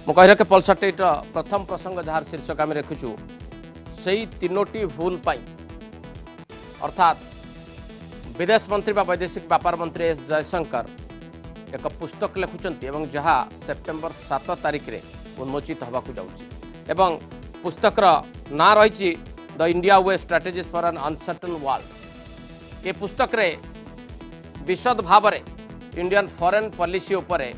ମୁଁ କହିଲା कि पल्सर प्रथम प्रसंग जहाँ शीर्षक आम रखुचु से तीनोटी भूल पाई अर्थात विदेश मंत्री बा वैदेशिक व्यापार मंत्री एस जयशंकर एक पुस्तक लिखुंट जहाँ सेप्टेम्बर 7 तारिख रे उन्मोचित होगा जाऊँगी पुस्तकर ना रही the India way strategies for an uncertain world. ये पुस्तक रे विशद भाव में इंडियन फॉरेन पॉलिसी उपरे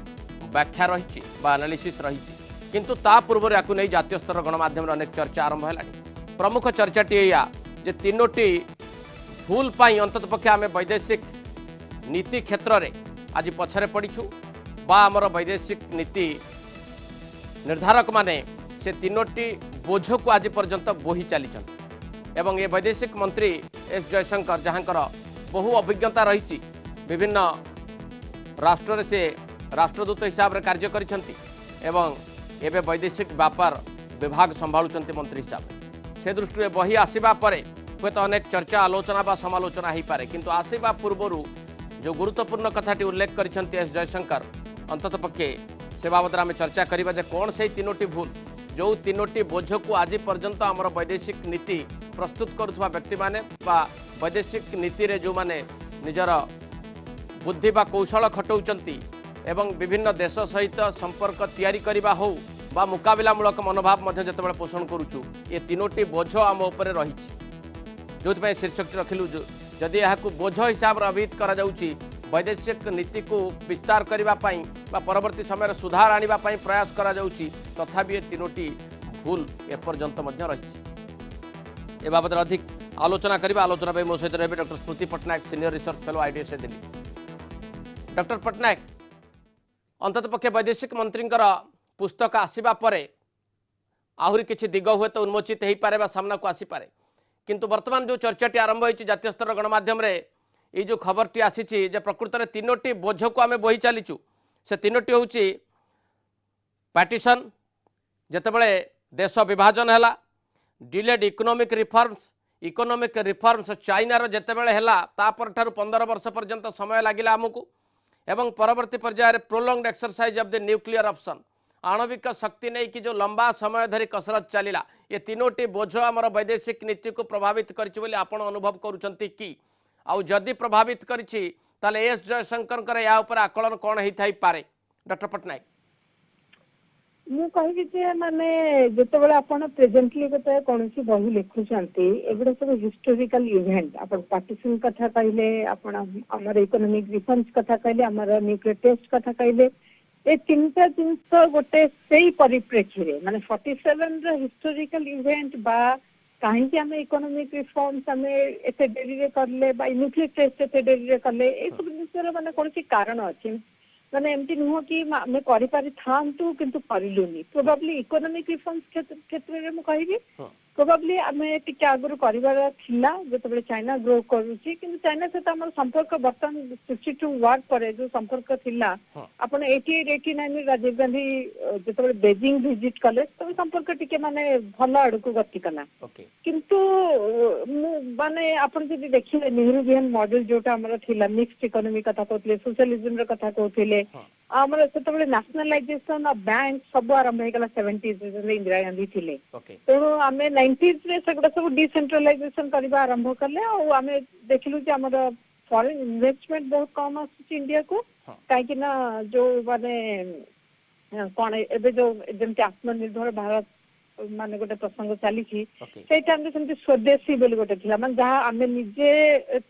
व्याख्या रही एनालिसिस रही किंतु ता पूर्व या नहीं जातीय स्तर गणमाध्यम अनेक चर्चा आरंभ है। प्रमुख चर्चाटी या जे तीनोटी भूल पाई अंतत पक्षे आम वैदेशिक नीति क्षेत्र में आज पछरे पड़ीछु बा आमर वैदेशिक नीति निर्धारक माने से तीनोटी बोझ को आज पर्यंत बोही चली एवं ये वैदेशिक मंत्री एस जयशंकर जहाँकर बहु अभिज्ञता रही विभिन्न राष्ट्र से राष्ट्रदूत हिसाब से कार्य करिसेंती एवं एबे वैदेशिक व्यापार विभाग संभालुचंती मंत्री हिसाब से दृष्टि बही आसवा परे हूँ तो अनेक चर्चा आलोचना बा समालोचना हो पारे किंतु आसवा पूर्व जो गुरुत्वपूर्ण कथाटी उल्लेख करिसेंती एस जयशंकर अंतत पक्षे से बाबद आम चर्चा करवा जे कौन से तीनोटी भूल जो तीनोटी बोझ को आज पर्यंत आमर वैदेशिक नीति प्रस्तुत करुवा व्यक्ति माने बा वैदेशिक नीति रे जो माने निजर बुद्धि बा कौशल खटौचंती एवं विभिन्न देश सहित संपर्क तैयारी करबा हो बा मुकाबिलामूलक मनोभाव मध्य जतबे पोषण करूचु ये तीनोटी बोझ आम उपरे रही जो शीर्षक रखिलु जदि यह बोझ हिसाब से अभिहित करा जाउची वैदेशिक नीति को विस्तार करने परवर्ती समय सुधार आने प्रयास करा जाउची तथापि ये तीनोटी भूल एपर्यंत रही। ए बाबद अधिक आलोचना करबा आलोचना पे मो सहित रहे doctor Smriti Pattanayak senior research fellow IDSA Delhi. Doctor Pattanayak अंतत पक्षे वैदेशिक मंत्री पुस्तक आसवा परे आहुरी किछि दिग हुए तो उन्मोचित हो पारे सामना को आसी पारे किंतु वर्तमान जो चर्चाटी आरंभ होती जातीय स्तर गणमाध्यम ये जो खबरटी आसी प्रकृत में तीनोटी बोझ को आम बोही चलीचु से तीनोटी हूँ पार्टीशन जितेबले देश विभाजन है डिलेड इकोनॉमिक रिफॉर्म्स चाइनार जितेबले है तापर ठारू 15 वर्ष पर्यंत समय लगिला आमको एवं परवर्ती पर्यायर prolonged exercise of the nuclear option आणविक शक्ति नहीं कि जो लंबा समय धरी कसरत चलिला ये तीनोटी बोझ आमर वैदेशिक नीति को प्रभावित करिछि आपण अनुभव करुचंती कि आउ जदि प्रभावित करिछि ताले एस जयशंकर या ऊपर आकलन कौन होई पारे डॉक्टर पट्टनायक। ମୁଁ କହିବି ଯେ ମାନେ ଯେତେବେଳେ ଆପଣ ପ୍ରେଜେଣ୍ଟଲି ଗୋଟେ କୌଣସି ବହି ଲେଖୁଛନ୍ତି ଏଗୁଡ଼ା ସବୁ ହିଷ୍ଟୋରିକାଲ ଇଭେଣ୍ଟ ଆପଣ ପାର୍ଟିସନ କଥା କହିଲେ ଆପଣ ଆମର ଇକୋନୋମିକ ରିଫର୍ମସ କଥା କହିଲେ ଆମର ନ୍ୟୁକ୍ଲିୟର ଟେଷ୍ଟ କଥା କହିଲେ ए तीनटा जिनस गोटे सेही परिप्रेक्षी माने 47 रो हिस्टोरिकल इवेंट बा कहीं आम इकोनॉमिक रिफॉर्म्स आम एते डेरी रे करले बा न्यूक्लियर टेस्ट एते डेरी रे करले ए सब जिनसर माने कौन कारण अच्छी माने एमती नुह कि आम करूँ किंतु करलुनी प्रोबाब्ली इकोनॉमिक रिफॉर्म्स क्षेत्र में मुझे प्रोबाब्ली आम टे आगुरी कर चाइना ग्रो करुच्ची कि चाइना सहित आम संपर्क बर्तमान 62 वार पर जो संपर्क थिला आपण 88 89 राजीव गांधी जो बेजिंग विजिट कले तब संपर्क टिके माने भल आड़ को गति कला किंतु माने आपण जदि देखिए नेहरूवियन मॉडल जोटा हमर थिला मिक्स्ड इकोनॉमी कथा कहते सोशलिज्म रे कथा कहते आमर से नेशनलाइजेशन ऑफ बैंक सब आरंभ होगा 70s इंदिरा गांधी थिले तेणु आम 90s रे सेगुड़ा सब डिसेंट्रलाइजेशन करबा आरंभ कले और आम देखिलु जे हमर फॉरेन इन्वेस्टमेंट बहुत कम आसुची इंडिया को कहीं ना जो माने कौन एबे जो जमती आत्मनिर्भर भारत माने गोटे प्रसंग चली से टाइम स्वदेशी बोली गोटे थिला माने जहाँ आम निजे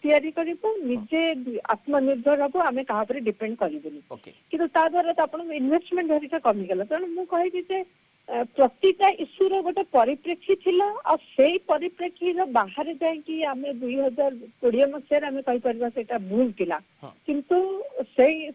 तैयारी करिबो निजे आत्मनिर्भर हबो आम कहा पर डिपेंड करिबोनी किंतु ता द्वारा तो आपण इन्वेस्टमेंट धरिका कमी गला तेणु मु कहि जे प्रतिटा इश्यूर गोटे परिप्रेक्षी थिला और से परिप्रेक्षी बाहर जाकि आम 2020 मसीह आम कहीपर भूल थिला किंतु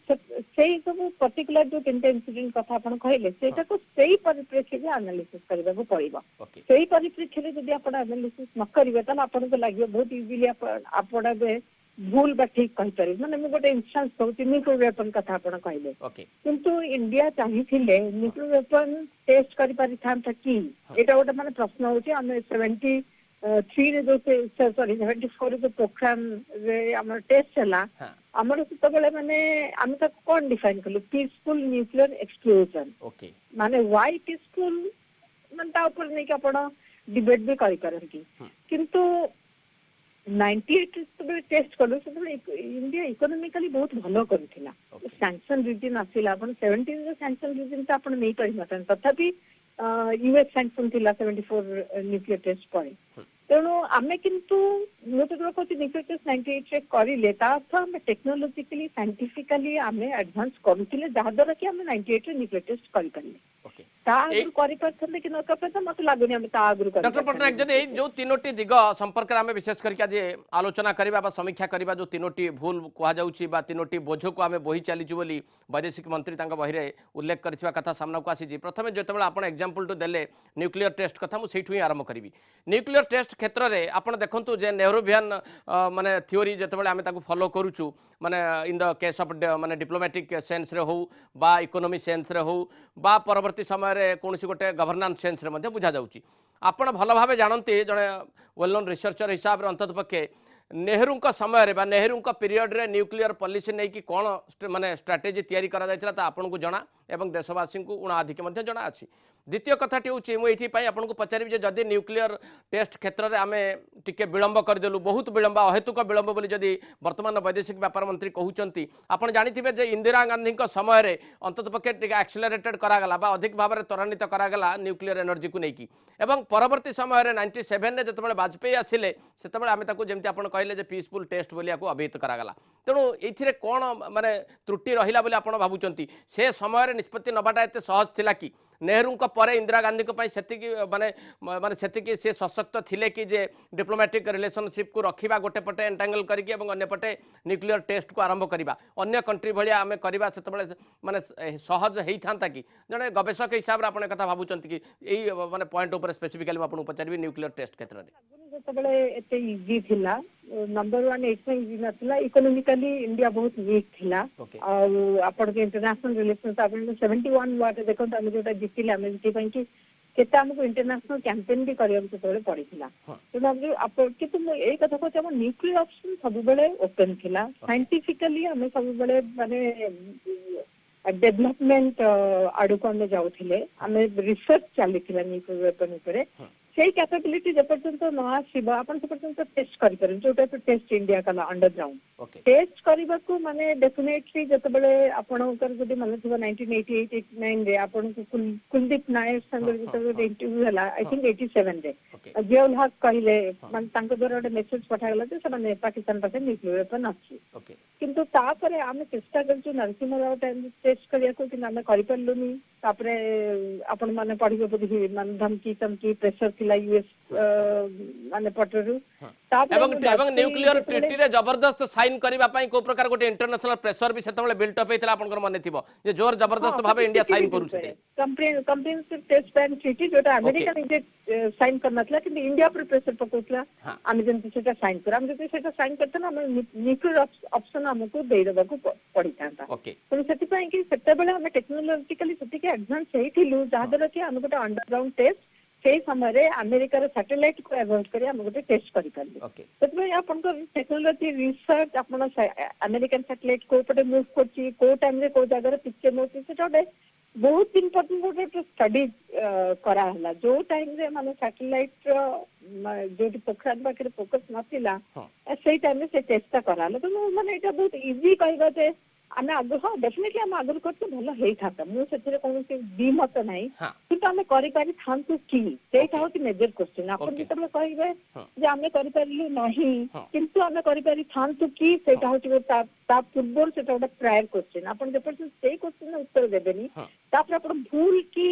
सब पर्टिकुलर जो 3टा इंसिडेंट कथा आप कहले सेटा को सही परिप्रेक्षी एनालिसिस करबा को पड़िबो सही परिप्रेक्षी जदि आप एनालिसिस न करिवे त आपन को लागियो बहुत इजीली आपण भूल बा ठीक कही पारे माने मु गोटे इंस्टेंस कहूँ न्यूक्लियर वेपन कथा आप कहले किंतु इंडिया चाहिए न्यूक्लियर वेपन टेस्ट कर पारि था कि एटा गोटे माने प्रश्न होची हम 70 थ्री रे जो सॉरी 74 जो पोखरान रे हमर टेस्ट हला हाँ हमर सेतबेले माने हम तक कोन डिफाइन करलु पीसफुल न्यूक्लियर एक्सप्लोजन ओके माने व्हाई पीसफुल मन ता ऊपर नहीं कि आपण डिबेट भी करि करंती किंतु 98 सेतबेले टेस्ट करलु सेतबेले इंडिया इकोनॉमिकली बहुत भलो करथिला सैंक्शन रिजिन आसिला आपण 17 जो सैंक्शन रिजिन ता आपण नहीं परि मतन तथापि यूएस सैंक्शन थिला 74 न्यूक्लियर टेस्ट पर तेणु आमे किंतु मु तो कहूँ न्यूक्लियर टेस्ट 98 रे करिले ता अर्थ आमे टेक्नोलॉजिकली साइंटिफिकली आमे एडवांस करूथिले जहा द्वारा कि आमे 98 रे न्यूक्लियर टेस्ट करि परिले ओके ता आगु करि परथले कि न करते मते लागुनी आमे ता आगु करि डॉक्टर पटनायक जदि एई जो तीनोटी दिग संपर्क आम विशेष करके आज आलोचना करबा बा समीक्षा करबा जो तीनोटी भूल कहा जाउची बा तीनोटी बोझ को आम बोही चलीचु बोली वैदेशिक मंत्री तांका बहिरे उल्लेख करथिबा कथा सामना को आसी प्रथमे जेतेबेला आपण एग्जांपल टू देले न्यूक्लियर टेस्ट कथा मु सेठु ही आरंभ करिवि न्यूक्लियर टेस्ट क्षेत्र रे आपण देखंतु जे नेहरूवियन माने थ्योरी जेतेबेला आम ताकू फॉलो करूचु माने इन द केस ऑफ माने डिप्लोमेटिक सेंस रे हो बा इकोनॉमी सेंस रे हो बा परवर्ती समय रे कोनसी गोटे गवर्नेंस सेंस रे मध्ये बुझा जाउची आपण भल भाव जानते जड़े वेल नोन रिसर्चर हिसाब से अंतत पक्षे नेहरू समय रे बा नेहरू पीरियड रे न्यूक्लियर पॉलिसी नहीं कि कौन माने स्ट्राटेजी तैयारी करा जायतिला ता आपन को जना एवं देशवासी को उणाधिक मध्य जना अछि द्वितीय कथाटी हूँ मुझे आपन को पचारि जदि न्यूक्लियर टेस्ट क्षेत्र में आम टिके विलंब करदेलु बहुत विलंब अहेतुक विलंब बोली जदि वर्तमान वैदेशिक व्यापार मंत्री कहते आपड़ जानिथिबे जे इंदिरा गांधी समय रे अंतत पक्षे टिके एक्सेलरेटेड करागला बा अधिक भाव में त्वरान्वित करागला न्यूक्लियर एनर्जी को लेकिन एवं परवर्ती समय रे 97 रे जतबेले वाजपेयी आसिले सेतबेले आमे ताकू जेमति आपन कहले जे पीसफुल टेस्ट बोली को अभिहित करागला तेणु एथिरे कोन माने त्रुटि रहिला बोली आपन भाबुचंती से समय रे निष्पत्ति नबाटा एते सहज थिला कि नेहरू परे इंदिरा गांधी को सेतिकी माने माने सेतिकी से सशक्त थिले कि जे डिप्लोमेटिक रिलेशनशिप को रखिबा गोटे पटे एंटांगल करके एवं अन्य पटे न्यूक्लियर टेस्ट को आरंभ करिबा अन्य कंट्री भलिया आमे करिबा सेतबेले माने सहज हेई थांता कि जने गवेषक हिसाब रे आपन कथा भाबुचंती कि एई माने पॉइंट ऊपर स्पेसिफिकली आपन पचारबी न्यूक्लियर टेस्ट क्षेत्र रे जेतबेले एते इजी थिला नंबर 1 एते इजी नथिला इकोनॉमिकली इंडिया बहुत वीक थिला और आपण के इंटरनेशनल रिलेशंस आपण 71 वाट देखो हम जोटा जितिले हम जिति पई कि केते हमको इंटरनेशनल कैंपेन भी करिया सेतबेले पड़िथिला तो हम आपण कि तुम एई कथा को हम न्यूक्लियर ऑप्शन सब बेले ओपन थिला साइंटिफिकली हम सब बेले माने डेवलपमेंट आडू को हम जाउथिले हम रिसर्च चलीथिला न्यूक्लियर वेपन ऊपर से कैपेबिलिटी जपर्यंत न आसीबा आपण पर्यंत टेस्ट करि पर जोटा टेस्ट इंडिया कला अंडरग्राउंड टेस्ट करबा को माने डेफिनेटली जतबेले आपणकर जदि मन थिबा 1988 89 रे आपण को कुलदीप नायर संग जतबेले इंटरव्यू हला आई थिंक 87 रे जियाउल हक कहले मन तांको द्वारा मेसेज पठागला जे समान पाकिस्तान पासे न्यूक्लियर वेपन अछि किंतु तापरे आमे चेष्टा करछु नरसिंह राव टाइम टेस्ट करिया को कि आमे करि परलुनी तापरे आपण माने पढिबो बुद्धि मन धमकी तमकी प्रेशर थिला यूएस माने पटरु एवं न्यूक्लियर ट्रीटी रे जबरदस्त साइन करबा पई को प्रकार गोटे इंटरनेशनल प्रेशर भी सेतबेले बिल्ट अप हेतला आपनकर मने थिबो जे जोर जबरदस्त भाबे इंडिया साइन करू छते कंप्रेहेंसिव टेस्ट बैन ट्रीटी जोटा अमेरिका ने साइन करनतला कि इंडिया पर प्रेशर पकोतला आमे जंती सेटा साइन कर हम जंती सेटा साइन करतना हम न्यूक्लियर ऑप्शन हमको दे देबा को पड़ी थांता तो सेति पई कि सेतबेले हम टेक्नोलॉजिकली सेति के एडवांस हेथिलु जादर कि हम गोटे अंडरग्राउंड टेस्ट से समय रे अमेरिका रे सैटेलाइट को अवॉइड करी हम गोटे टेस्ट करि परबे ततबे आपन को टेक्नोलॉजी रिसर्च आपन अमेरिकन सैटेलाइट को पटे मूव करची को टाइम रे को जगह रे पिक्चर नोटिस सेटा बहुत इंपोर्टेंट गोटे स्टडी करा हला जो टाइम रे माने सैटेलाइट जो पोखरान पाखे फोकस नथिला से टाइम रे से टेस्ट करा हला तो माने एटा बहुत इजी कहबा जे आमे आग्रह डेफिनेटली आम आग्रह करते भल होई था मुझे कौन दिमत ना कि आम करि थांतु कि सेटा होची मेजर क्वेश्चन आपन जतबे कहबे जे आमे करि परलु नाही किंतु आमे करि पारि थांतु कि सेटा होची ता पूर्व सेटा गोटे प्रायर क्वेश्चन आपन जपर से क्वेश्चन उत्तर देबेनी तापर आपन भूल कि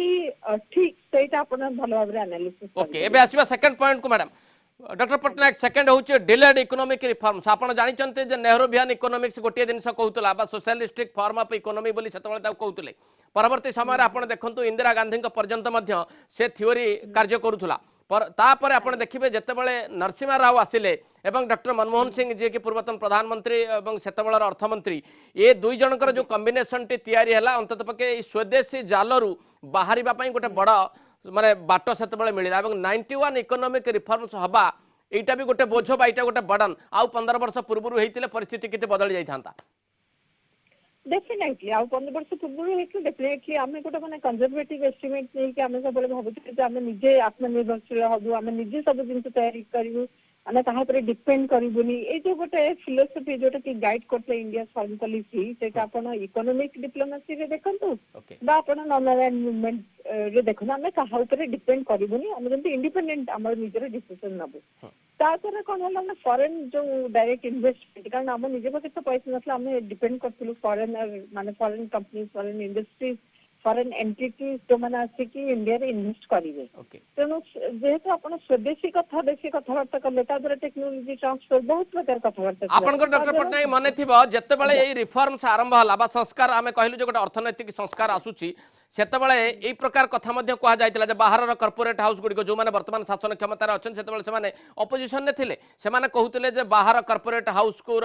ठीक सेटा आपन भल भाबरे एनालिसिस ओके एबे आसीबा सेकंड पॉइंट को मैडम डॉक्टर पटनायक सेकंड हूँ डिलेड इकोनॉमिक रिफॉर्म्स आपड़ जानते जे नेहरूवियन इकोनॉमिक्स गोटे जिन कहूला सोशलिस्टिक फॉर्म ऑफ इकोनॉमी बोली सेतबेले कहते परवर्ती समय आप देखु इंदिरा गांधी पर्यंत से थ्योरी कार्य करूला तापर आप देखिए जितेबाला नरसिम्हा राव आसिले एवं डॉक्टर मनमोहन सिंह जी की पूर्वतन प्रधानमंत्री और सेतबेलार अर्थमंत्री ये दुई जनकर जो कॉम्बिनेशन टी तैयारी है अंतत पक्षे स्वदेशी जालरू बाहर गोटे बड़ माने बाट से मिलला 91 इकोनॉमिक रिफॉर्म्स हवा एटा भी गोटे बोझ बा एटा गोटे बर्डन आउ 15 वर्ष पूर्व होइतिले परिस्थिति केते बदल जाई थांता डेफिनेटली आउ 15 वर्ष पूर्व हेतु डेफिनेटली आमे गोटे माने कंजर्वेटिव एस्टिमेट नै कि आमे सब भाबुते जे आमे निजे आत्मनिर्भरशील हबु आमे निजे सब जिन तैयारी करिवु आमे कहा पर डिपेंड करिवुनी ए जो गोटे फिलोसफी जोटा कि गाइड करते इंडिया फॉरेन पॉलिसी सेटा आपण इकोनॉमिक डिप्लोमेसी रे देखंतु बा आपण नॉन अलाइन्ड मूवमेंट रे देखना आमे कहा ऊपर डिपेंड करिवुनी आमे जंती इंडिपेंडेंट हमर निजर डिसीजन नबु तापर कोन होला ना फॉरेन जो डायरेक्ट इन्वेस्टमेंट कारण हम निजे पाखे तो पैसा नथला हमें डिपेंड करथिलु फॉरेन माने foreign companies foreign industries foreign entities जो माने आसी कि इंडिया रे इन्वेस्ट करिवे तेनु जेहेतु आपण स्वदेशी कथा देशी कथावार्ता करले तादर टेक्नोलॉजी ट्रांसफर बहुत प्रकार कथावार्ता आपण को डॉक्टर पटनायक मने थिबो जत्ते बेले एई रिफॉर्म्स आरंभ हला बा संस्कार आमे कहलु जे गोटे अर्थनैतिक संस्कार आसुची सेते बेले एई प्रकार कथा मध्ये कहा जायतिला जे बाहरर कॉर्पोरेट हाउस गुडी जो माने वर्तमान शासन क्षमता रे अछन सेते बेले से माने ऑपोजिशन ने थिले से माने कहउतिले जे बाहर कॉर्पोरेट हाउस को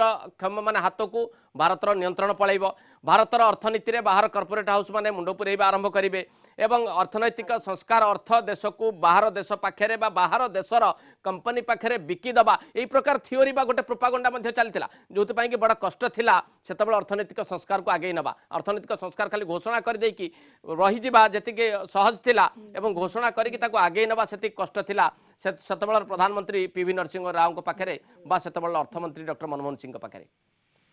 माने हाथ को भारतर नियंत्रण पळैबो भारतर अर्थनीति रे बाहर कॉर्पोरेट हाउस माने मुंडो पुरेबा आरंभ करिवे एवं अर्थनैतिक संस्कार अर्थ देश को बाहर देश पाखे बाहर देशर कंपनी पाखे बिकी दबा यही प्रकार थियोरी बा गोटे प्रोपागंडा मध्ये चलता जो कि बड़ा कष्ट थिला सेतबेले अर्थनैतिक संस्कार को आगे नबा अर्थनैतिक संस्कार खाली घोषणा कर देकी रही जिबा जति सहज थिला एवं घोषणा करिकी ताको आगे नबा सेति कष्ट थिला सेतबेले प्रधानमंत्री पीवी नरसिंह राव को पाखे बा सेतबेले अर्थमंत्री डॉक्टर मनमोहन सिंह पाखे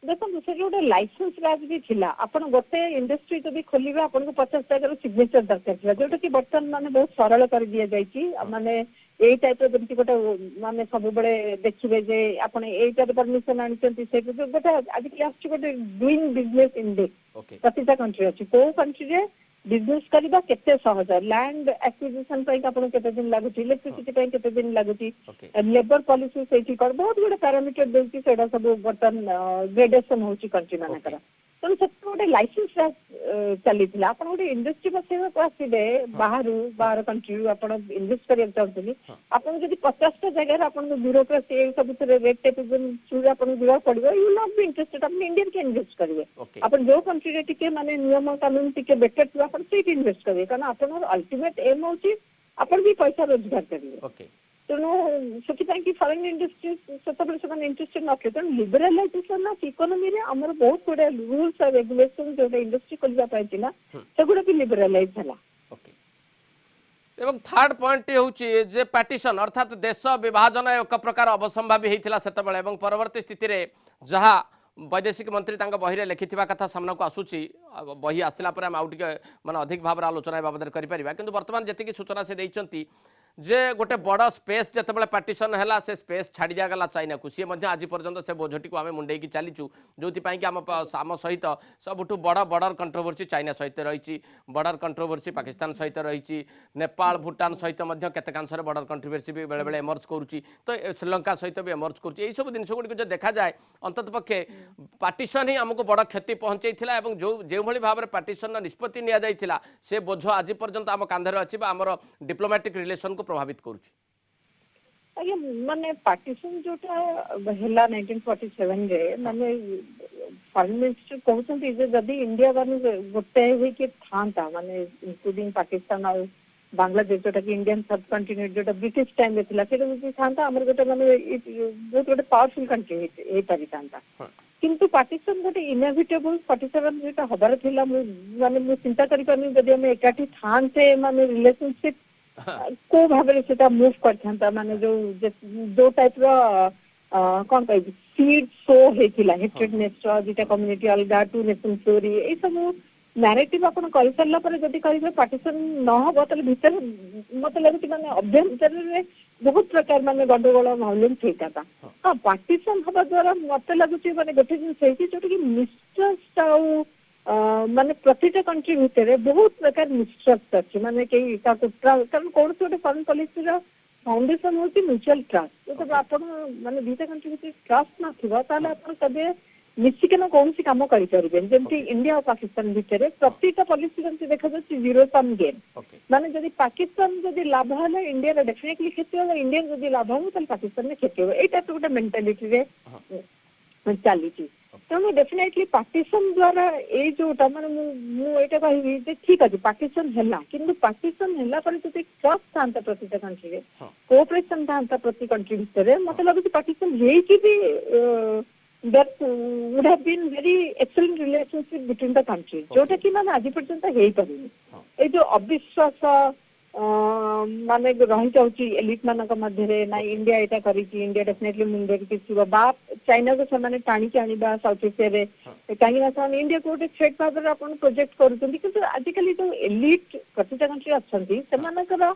देखो से गोटे लाइसेंस राज भी थिला आपण गोटे इंडस्ट्री जब खोलिबे आपण को 50 टाका सिग्नेचर दरकार थिला जोटा कि वर्तमान माने बहुत सरल कर दिया जायछि माने एई टाइप जंती गोटे माने सब बड़े देखिबे जे आपण एटा परमिशन आनिचंती से गोटे आज के आछि गोटे डूइंग बिजनेस इंडेक्स प्रतिटा कंट्री अछि को कंट्री रे बिजनेस करबा केते सहज लैंड एक्विजिशन पई आपण केते दिन लागुची इलेक्ट्रिसिटी पई केते दिन लागुची लेबर पॉलिसी सेठी कर बहुत गुडे पैरामीटर देउची सेडा सब बर्तन ग्रेडेशन होची कंट्री माने करा तो सब गोटे लाइसेंस चली थिला आपण गोटे इंडस्ट्री बसेवा को आसीबे बाहर कंट्री आपण इन्वेस्ट करिया चाहतनी आपण जदी 50 टा जगह रे आपण ब्यूरोक्रेसी सब रेट टेप चूड़ा आपण दिवा पड़िबो यू नॉट बी इंटरेस्टेड आपण इंडियन के इन्वेस्ट करिवे आपण जो कंट्री रे टिके माने नियम कानून टिके बेटर थिबा आपण सेट इन्वेस्ट करिवे कारण आपण अल्टीमेट एम होची आपण भी पैसा रोजगार करिवे तेणु से फॉरेन इंडस्ट्री से इंटरेस्टेड नथे तेणु लिबरालाइजेशन ऑफ इकोनॉमी रे हमर बहुत गुडे रूल्स और रेगुलेशन जो इंडस्ट्री खोलबा पाइछि ना से गुडे भी लिबरालाइज हला एवं थर्ड पॉइंट होउची जे पार्टीशन अर्थात देश विभाजन एक प्रकार अवसंभावी हेतिला सेतबेले एवं परवर्ती स्थिति रे जहा वैदेशिक मंत्री तांका बही रे लिखिथिबा कथा सामना को आसुची बही आसिला पर हम आउटिके माने अधिक भाव आलोचना बाबद करि परिबा किंतु वर्तमान जति सूचना से दैचंती जे गोटे बड़ स्पेस जितेबाला पार्टीशन है से स्पेस छाड़ी दिगला चाइना को सी आज पर्यंत से बोझटी को आम मुंडे चलीचु जो आम सहित सबुठ बड़ बॉर्डर कंट्रोवर्सी चाइना सहित रही बॉर्डर कंट्रोवर्सी पाकिस्तान सहित रही नेपाल भूटान सहित केतेकांश बॉर्डर कंट्रोवर्सी भी बेले बेले एमर्ज करुच्ची तो श्रीलंका सहित भी एमर्ज करुच्ची यही सब जिनस गुड़ी जो देखा जाए अंतत पक्षे पार्टीशन ही आमको बड़ क्षति पहुंचाई जो जो भाव में पार्टीशन निष्पत्ति निया से बोझ आज पर्यंत आम कांधे अच्छी आमर डिप्लोमेटिक रिलेशन को प्रभावित करुच्ची आगे माने पार्टीशन जोटा हेला 1947 रे माने फॉरेन मिनिस्टर कहउछंती जे जदी इंडिया माने गोटे हे के थांता माने इंक्लूडिंग पाकिस्तान और बांग्लादेश जोटा कि इंडियन सब कॉन्टिनेंट जोटा ब्रिटिश टाइम रे थिला सेटा जे थांता हमर गोटे माने बहुत गोटे पावरफुल कंट्री हे पारि थांता किंतु पाकिस्तान गोटे इनएविटेबल 47 जोटा हबार थिला माने मु चिंता करि पानी जदी हम एकाठी थांते माने रिलेशनशिप को भाव से मुव कर माने जो टाइप कौन कह सीड शो होता हेट्रेडनेस दुटा कम्युनिटी अलग टू नेशन स्टोरी ये सब नैरेटिव आपन कर सारा पर जदी कहिबे पार्टीशन न हो तले भीतर मत लगुच माने अभ्यंतर रे बहुत प्रकार माने गंडगोल माहौल होता था हां पार्टीशन हवा द्वारा मत लगुच माने गोटे दिन सेही जोटा कि मिस्ट्रस्ट माने प्रतिटा कंट्री भितर बहुत प्रकार मिस्ट्रस्ट अच्छी माने कई कारण कौन से फॉरेन पॉलिसी फाउंडेशन होती म्यूचुअल ट्रस्ट जो आप माने दुटा कंट्री भितर ट्रस्ट ना थिबा ताले आपण कबे मिसिकन कौन सी काम करि परिबे जेंति इंडिया और पाकिस्तान भितर प्रतिटा पॉलिसी जंति देखा जाय जीरो सम गेम माने जदी पाकिस्तान जदी लाभ हले इंडिया रे डेफिनेटली खेती हो इंडिया जदी लाभ हो ताले पाकिस्तान में खेती हो एटा तो गोटे मेंटालिटी रे चली छी ତେଣୁ डेफिनेटली पार्टीशन द्वारा ए जोटा माने मु एटा कहबी जे ठीक अछि पार्टीशन ହେଲା କିନ୍ତୁ पार्टीशन ହେଲା पर जति ट्रस्ट थांता प्रति कंट्री रे कोऑपरेशन थांता प्रति कंट्री भितरे मते लागु पार्टीशन हेई कि भी that would have been very excellent relationship between the countries जोटा कि माने आज पर्यंत हेई परिनी ए जो अविश्वास माने रही जाउची एलिट मानक मध्य ना इंडिया एटा करी इंडिया डेफिनेटली मुंडे किसी बा चाइना को से टाणी के आनिबा साउथ एशिया रे कहीं ना इंडिया को थ्रेट भाव अपन प्रोजेक्ट करूछंती किंतु आजिकली जो एलिट प्रतिटा कंट्री अछंती सेमानकर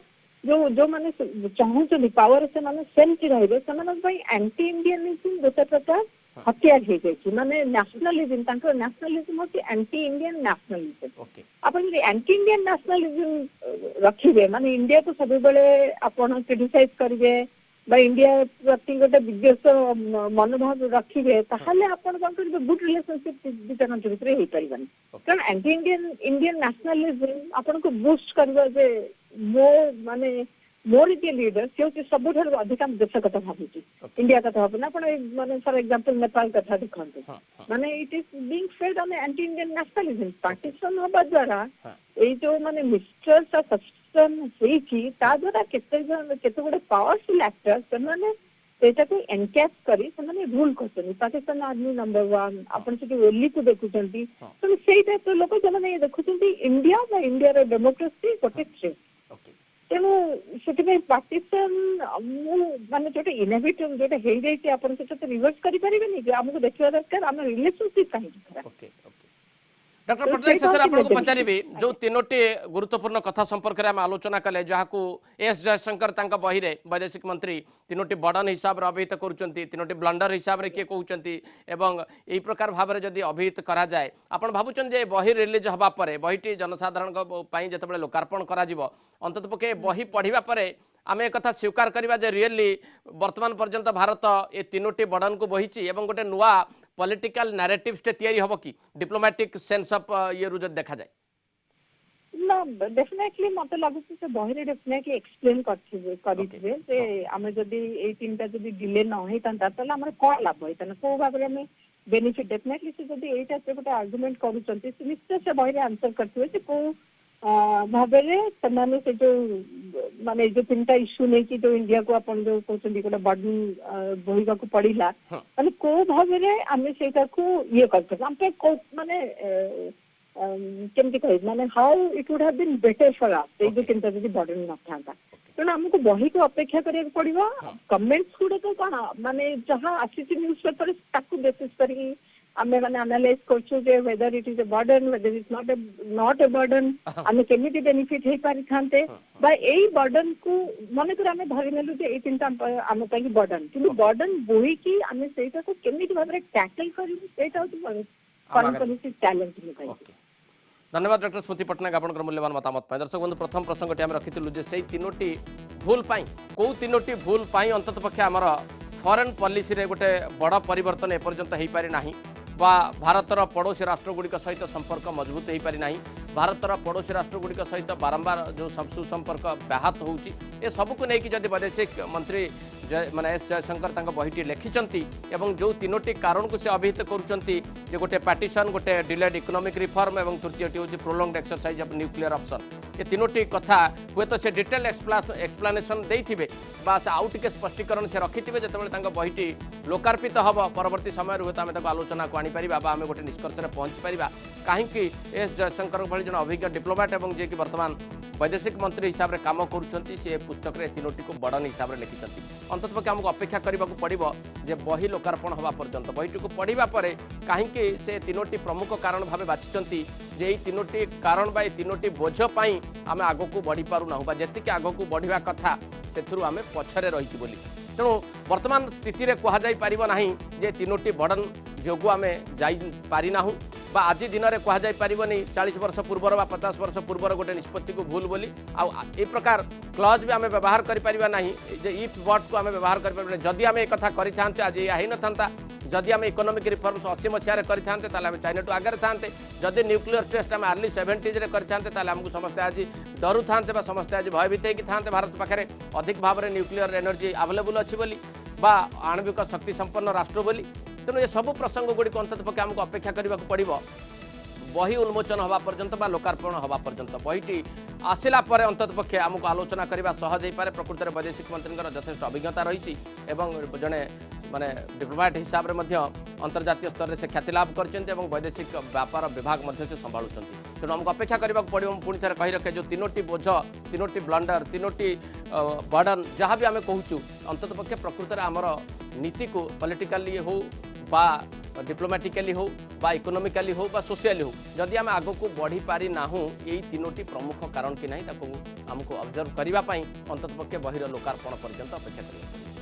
जो माने चाहूछंती पावर से माने सेमती रहबे सेमानक भाई एंटी इंडियनिज्म दोटा प्रकार हत्यार हो जाए माने नेशनलिज्म तांको नेशनलिज्म होती एंटी इंडियन नेशनलिज्म अपन एंटी इंडियन नेशनलिज्म रखिबे माने इंडिया को सब बेले अपन क्रिटिसाइज करिवे बा इंडिया प्रति गोटे विद्वेष मनोभाव रखिबे ताहले अपन कोन करिवे गुड रिलेशनशिप दिटा कंट्री भितरे हेई परिबन कारण एंटी इंडियन नेशनलिज्म अपन को बूस्ट करबा जे मो माने मोर जे लीडर से सब अधिक देश कथा भावी इंडिया कथा भाव ना माने फॉर एग्जांपल नेपाल कथा देखते माने it is being fade on anti Indian nationalism partition होबा द्वारा ए जो माने मिस्ट्रस्ट ऑफ सब्सटेंस हेई की ता द्वारा केते गोटे पावरफुल एक्टर से माने सेटा को एनकैश करी से माने रूल करछन पाकिस्तान आर्मी नंबर 1 अपन से ओली को देखुछंती तो सेटा तो लोक जे माने देखुछंती इंडिया बा इंडिया रो डेमोक्रेसी गोटे थ्रेट तेणु से पार्टीशन माने जो इनोवेटिव जो हो जाए आप रिवर्स करें आमको देखा दरकार आम रिलेशनशिप कहीं खराब डॉक्टर पट्टनायक शेष आपको पचारि जो तीनोटी गुरुत्वपूर्ण कथा संपर्क में आम आलोचना कले जहाँ एस जयशंकर बही रे वैदेशिक मंत्री तीनोटी बर्डन हिसाब से अभिहित करुँच तीनोटी ब्लंडर हिसाब से किए कहते यही प्रकार भाव में जदि अभिहित करा जाए आपन भावुन जे बही रिलीज हवा पर बहीटी जनसाधारण जो लोकार्पण करा अंतत पक्षे बही पढ़ा पर आम एक कथा स्वीकार करवा जे रियली वर्तमान पर्यंत भारत ये तीनोटी बर्डन को बही गोटे नुआ पॉलिटिकल नैरेटिव तैयारी हम कि डिप्लोमेटिक सेंस ऑफ ये रुज देखा जाए ना डेफिनेटली मते लागुଛି से बहिरे डेफिनेटली एक्सप्लेन करिथिबे जे आमे जदी ए तीनटा जदी डिले न होई तांता तला हमर कोन लाभ होई तना को भाबरे हमें बेनिफिट डेफिनेटली से जदी एटा से गोटे आर्गुमेंट करूचंती से निश्चय से बहिरे आंसर करथिबे जे को भाबरे तमाने से जो माने जो तीनटा इश्यू नै कि जो इंडिया को अपन जो कहउचंती गोटे बर्डन बोहिबा को पड़िला माने को भाबरे हमें सेटा को ये करथि हम पे माने केमती कह माने how it would have been better for us ए जो चिंता जदी बर्डन न थांता तेणु हमको बही को अपेक्षा करिया पड़िबो कमेंट्स गुडे तो कोन माने जहां आसी न्यूज पेपर ताकू बेसिस करी आमे माने एनालाइज करछु जे whether it is a burden whether is not a burden आमे केमिति बेनिफिट हे पारि थांते बा एई बर्डन को माने कर आमे धरि नेलु जे ए तीनटा आमे पई बर्डन किंतु बर्डन बोही की आमे सेटा को केमिति भाबरे टैकल करिबु सेटा होती परंपरिक टैलेंट नि धन्यवाद डॉक्टर स्मृति पट्टनायक आपंकर मूल्यवान मतामत दर्शक बंधु प्रथम प्रसंगटी आम रखिलु जे से तीनोटी भूल कौ तीनोटी भूल अंतत पक्षे आमर फॉरेन पॉलिसी रे गोटे बड़ परिवर्तन एपर्यंत हो पारि नाही बा भारतर पड़ोसी राष्ट्रगुड़िक सहित संपर्क मजबूत हो पारि नाही भारतर पड़ोसी राष्ट्रगुड़िक सहित बारंबार जो सुसंपर्क व्याहत होउची ए सबको लेकिन जदि वैदेशिक मंत्री माने एस जयशंकर बहीटी लिखिंट एवं जो तीनोटी कारण को से अभिहित करुँचे गोटे पार्टीशन गोटे डिलेड इकोनॉमिक रिफॉर्म और तृतीयटी हूँ prolonged exercise of nuclear option ये तीनोटी कथा हुए तो से डिटेल एक्सप्लानेशन देथिबे बा से आउ टिके स्पष्टीकरण से रखिथिबे जेतेबेले बहीटी लोकार्पित हम परवर्ती समय हुए तो आम आलोचना को आनीपर आम गोटे निष्कर्ष में पहुँची पार कहीं एस जयशंकर भाई जन अभिज्ञ डिप्लोमेट और जी की वर्तमान वैदेशिक मंत्री हिसाब से काम करुँच पुस्तक में तीनोटी को बर्डन हिसाब से लिखिं अंतत पक्षे आमको अपेक्षा करने पड़ो जे बही लोकार्पण हवा पर्यंत बहीटी को पढ़ा पर कहीं से तीनोटी प्रमुख कारण भाव बाछिंट जे तीनोटी कारण बा तीनोटी बोझपाई आम आग को बढ़ी पारूना जी आग को बढ़ा कथा से आम पछरे रही बोली तेणु वर्तमान स्थिति में कहुना जे तीनोटी बर्डन जो आम जाना बा आज दिन में कहुनी 40 वर्ष पूर्वर 50 वर्ष पूर्वर गोटे निष्पत्ति को भूल बोली आ प्रकार क्लज भी आम व्यवहार करें इफ वर्ड को आम व्यवहार करें जदि आम एक कथा करें आज यह हो था जदि आम इकोनॉमिक रिफॉर्म्स 80 मसीह करें चाइना टू आगे था जदि न्यूक्लियर टेस्ट आम अर्ली 70s करें आमको समस्ते आज डरू था समस्ते आज भयभीत होती भारत पाखे अधिक भाव में न्यूक्लियर एनर्जी अवेलेबल अच्छी बोली बा आणविक शक्ति संपन्न राष्ट्र बोली तेणु ये सब प्रसंग गुड़िक अंत पक्षे आमको अपेक्षा करने पड़ो बही उन्मोचन हवा पर्यंत बा लोकार्पण हवा पर्यंत बहीटी आसिला परे अंतत पक्षे आमको आलोचना करने सहज हो पारे। प्रकृत में वैदेशिक मंत्री यथेष्ट अभिज्ञता रही जड़े माने डिप्लोमेट हिसाब से अंतर्जातीय स्तर में से ख्याति लाभ कर वैदेशिक व्यापार विभाग से संभालुं। तेणु आमको अपेक्षा करने पड़ो। पुणी थे कही रखे जो तीनोटी बोझ तीनोटी ब्लंडर तीनोटी बर्डन जहाँ भी आम कहूँ अंतत पक्षे प्रकृत में आमर नीति को पॉलिटिकली हो बा डिप्लोमेटिकली हो बा इकोनोमिकली हो बा सोशियली हो जदि आम आग को बढ़ी पारि नाहूँ यही तीनोटी प्रमुख कारण कि ना आमको ऑब्जर्व करने अंतत पक्षे बहिर लोकार्पण पर्यंत अपेक्षा करनी।